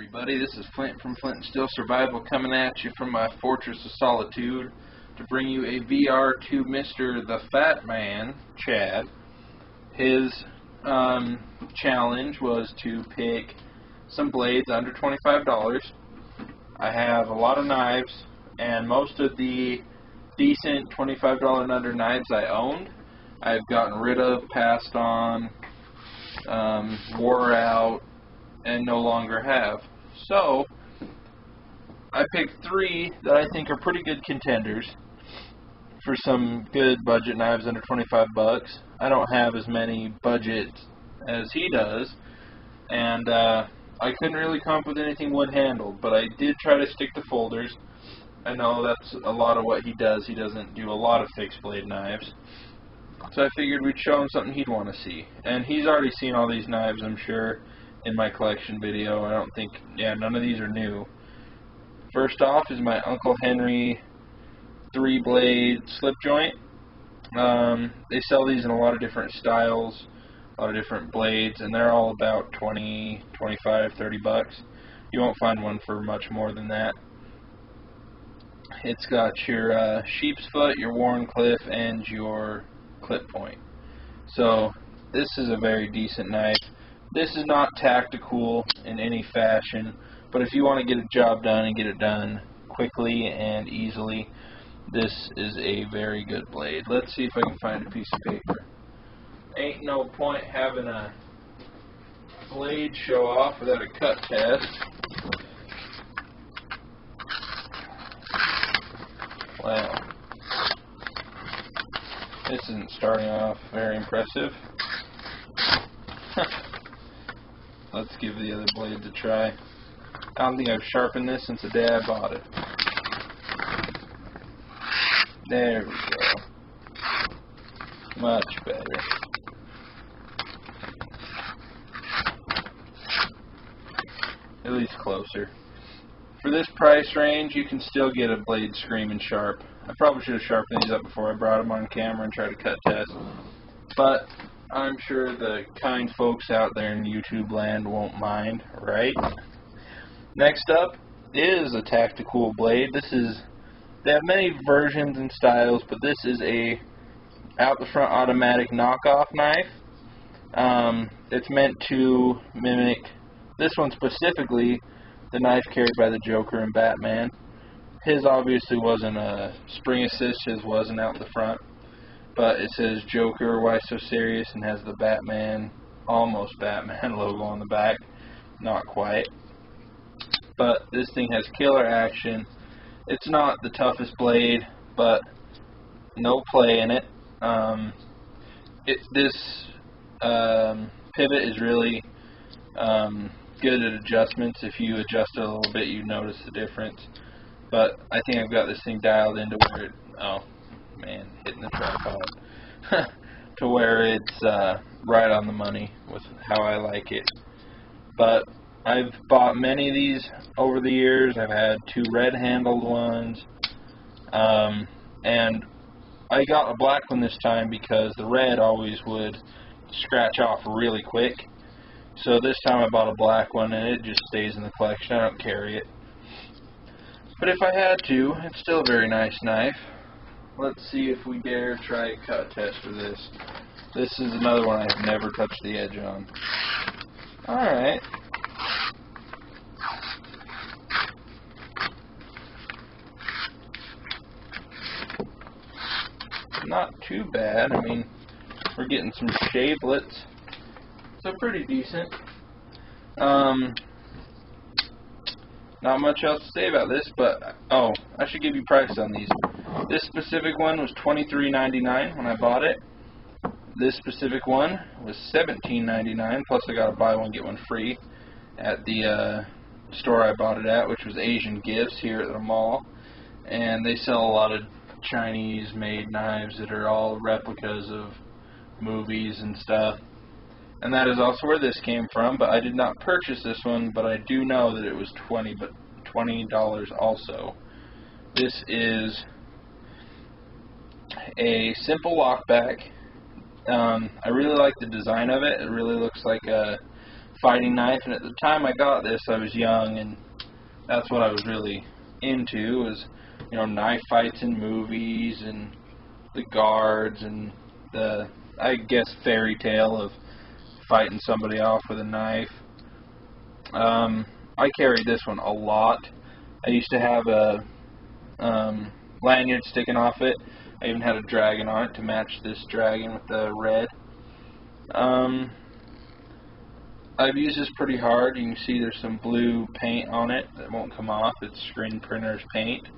everybody, this is Flint from Flint and Steel Survival coming at you from my Fortress of Solitude to bring you a VR to Mr. the Fatman, Chad. His challenge was to pick some blades under $25. I have a lot of knives, and most of the decent $25 and under knives I owned, I've gotten rid of, passed on, wore out, and no longer have. So I picked three that I think are pretty good contenders for some good budget knives under 25 bucks. I don't have as many budgets as he does, and I couldn't really come up with anything wood-handled, but I did try to stick to folders. I know that's a lot of what he does. He doesn't do a lot of fixed blade knives. So I figured we'd show him something he'd want to see. And he's already seen all these knives, I'm sure, in my collection video. I don't think, none of these are new. First off is my Uncle Henry 3-blade slip joint. They sell these in a lot of different styles, a lot of different blades, and they're all about 20, 25, 30 bucks. You won't find one for much more than that. It's got your sheep's foot, your Warncliffe, and your clip point. So this is a very decent knife. This is not tactical in any fashion, but if you want to get a job done and get it done quickly and easily, this is a very good blade. Let's see if I can find a piece of paper. Ain't no point having a blade show off without a cut test. Wow. This isn't starting off very impressive. Let's give the other blades a try. I don't think I've sharpened this since the day I bought it. There we go. Much better. At least closer. For this price range, you can still get a blade screaming sharp. I probably should have sharpened these up before I brought them on camera and tried to cut test. But I'm sure the kind folks out there in YouTube land won't mind, right? Next up is a tactical blade. They have many versions and styles, but this is a out the front automatic knockoff knife. It's meant to mimic, this one specifically, the knife carried by the Joker and Batman. His obviously wasn't a spring assist, his wasn't out the front. But it says Joker, why so serious, and has the Batman, almost Batman logo on the back. Not quite. But this thing has killer action. It's not the toughest blade, but no play in it. This pivot is really good at adjustments. If you adjust it a little bit, you notice the difference. But I think I've got this thing dialed into where it, oh man, hitting the tripod, to where it's right on the money with how I like it. But I've bought many of these over the years. I've had two red-handled ones, and I got a black one this time because the red always would scratch off really quick. So this time I bought a black one, and it just stays in the collection. I don't carry it. But if I had to, it's still a very nice knife. Let's see if we dare try a cut test for this. This is another one I've never touched the edge on. Alright. Not too bad. I mean, we're getting some shavelets. So pretty decent. Not much else to say about this, but oh, I should give you prices on these. This specific one was $23.99 when I bought it. This specific one was $17.99, plus I got a buy one get one free at the store I bought it at, which was Asian Gifts here at the mall. And they sell a lot of Chinese-made knives that are all replicas of movies and stuff. And that is also where this came from, but I did not purchase this one, but I do know that it was $20 also. This is a simple lockback. I really like the design of it. It really looks like a fighting knife, and at the time I got this, I was young, and that's what I was really into, was, you know, knife fights in movies, and the guards, and the, I guess, fairy tale of fighting somebody off with a knife. I carried this one a lot. I used to have a lanyard sticking off it. I even had a dragon on it to match this dragon with the red. I've used this pretty hard. You can see there's some blue paint on it that won't come off. It's screen printer's paint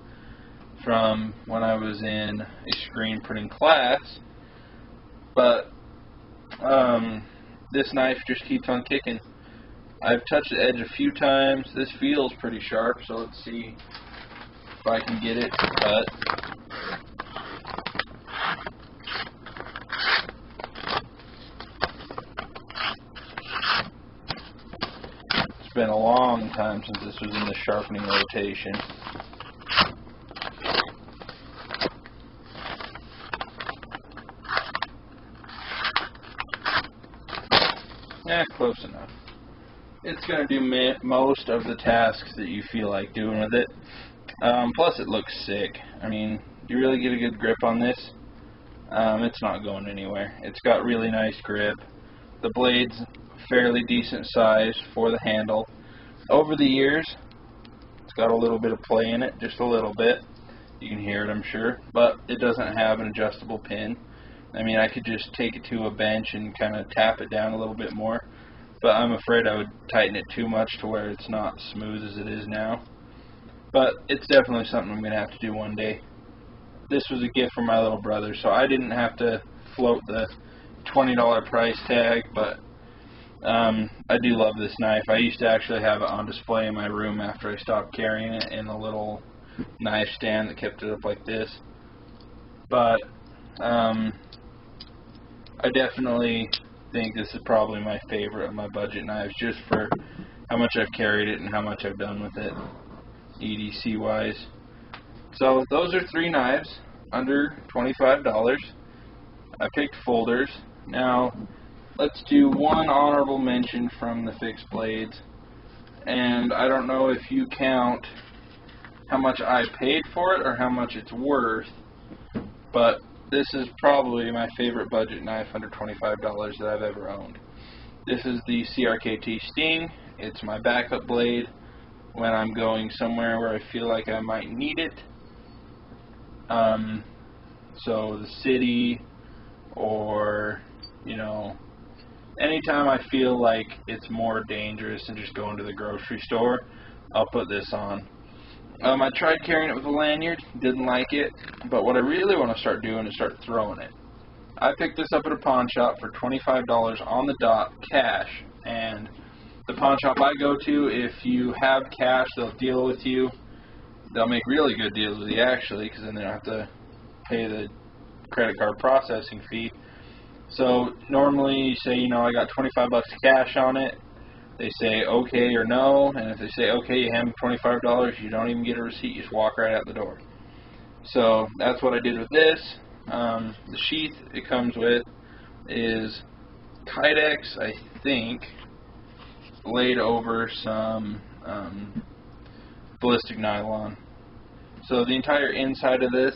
from when I was in a screen printing class. But this knife just keeps on kicking. I've touched the edge a few times. This feels pretty sharp, so let's see if I can get it to cut. It's been a long time since this was in the sharpening rotation. Close enough. It's going to do most of the tasks that you feel like doing with it. Plus it looks sick. I mean, you really get a good grip on this, it's not going anywhere. It's got really nice grip. The blade's fairly decent size for the handle. Over the years, it's got a little bit of play in it, just a little bit. You can hear it, I'm sure, but it doesn't have an adjustable pin. I mean, I could just take it to a bench and kind of tap it down a little bit more, but I'm afraid I would tighten it too much to where it's not smooth as it is now. But it's definitely something I'm going to have to do one day. This was a gift from my little brother, so I didn't have to float the $20 price tag, but I do love this knife. I used to actually have it on display in my room after I stopped carrying it in a little knife stand that kept it up like this. But I definitely think this is probably my favorite of my budget knives, just for how much I've carried it and how much I've done with it, EDC wise. So those are 3 knives under $25. I picked folders. Now let's do one honorable mention from the fixed blades, and I don't know if you count how much I paid for it or how much it's worth, but this is probably my favorite budget knife under $25 that I've ever owned. This is the CRKT Sting. It's my backup blade when I'm going somewhere where I feel like I might need it. So the city, or, you know, anytime I feel like it's more dangerous than just going to the grocery store, I'll put this on. I tried carrying it with a lanyard, didn't like it, but what I really want to start doing is start throwing it. I picked this up at a pawn shop for $25 on the dot, cash, and the pawn shop I go to, if you have cash, they'll deal with you. They'll make really good deals with you, actually, because then they don't have to pay the credit card processing fee. So normally you say, you know, I got 25 bucks cash on it. They say okay or no, and if they say okay, you hand them $25, you don't even get a receipt, you just walk right out the door. So that's what I did with this. The sheath it comes with is Kydex, I think, laid over some ballistic nylon. So the entire inside of this,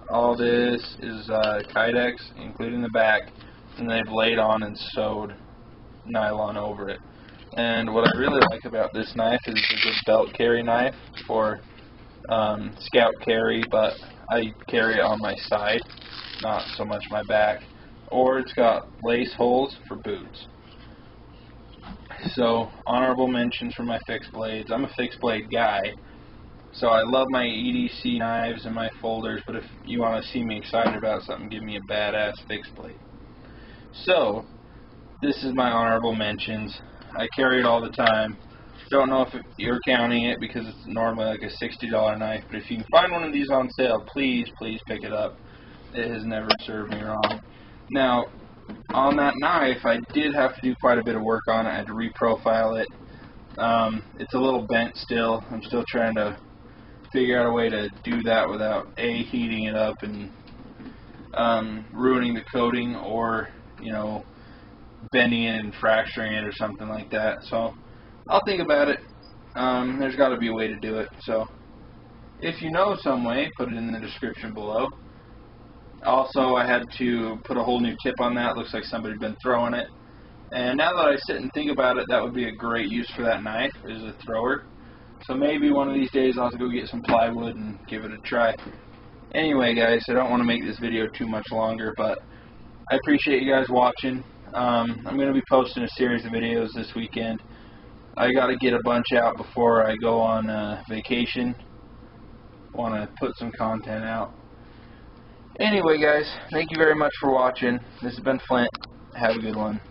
all this is Kydex, including the back, and they've laid on and sewed nylon over it. And what I really like about this knife is it's a good belt carry knife for scout carry, but I carry it on my side, not so much my back. Or it's got lace holes for boots. So, honorable mentions for my fixed blades. I'm a fixed blade guy, so I love my EDC knives and my folders, but if you want to see me excited about something, give me a badass fixed blade. So, this is my honorable mentions. I carry it all the time. Don't know if you're counting it because it's normally like a $60 knife, but if you can find one of these on sale, please, please pick it up. It has never served me wrong. Now, on that knife, I did have to do quite a bit of work on it. I had to reprofile it. It's a little bent still. I'm still trying to figure out a way to do that without A, heating it up and ruining the coating, or, you know, bending it and fracturing it or something like that. So I'll think about it. There's got to be a way to do it. So if you know some way, put it in the description below. Also, I had to put a whole new tip on that. Looks like somebody's been throwing it. And now that I sit and think about it, that would be a great use for that knife, is a thrower. So maybe one of these days I'll have to go get some plywood and give it a try. Anyway, guys, I don't want to make this video too much longer, but I appreciate you guys watching. I'm going to be posting a series of videos this weekend. I got to get a bunch out before I go on vacation. Want to put some content out. Anyway, guys, thank you very much for watching. This has been Flint. Have a good one.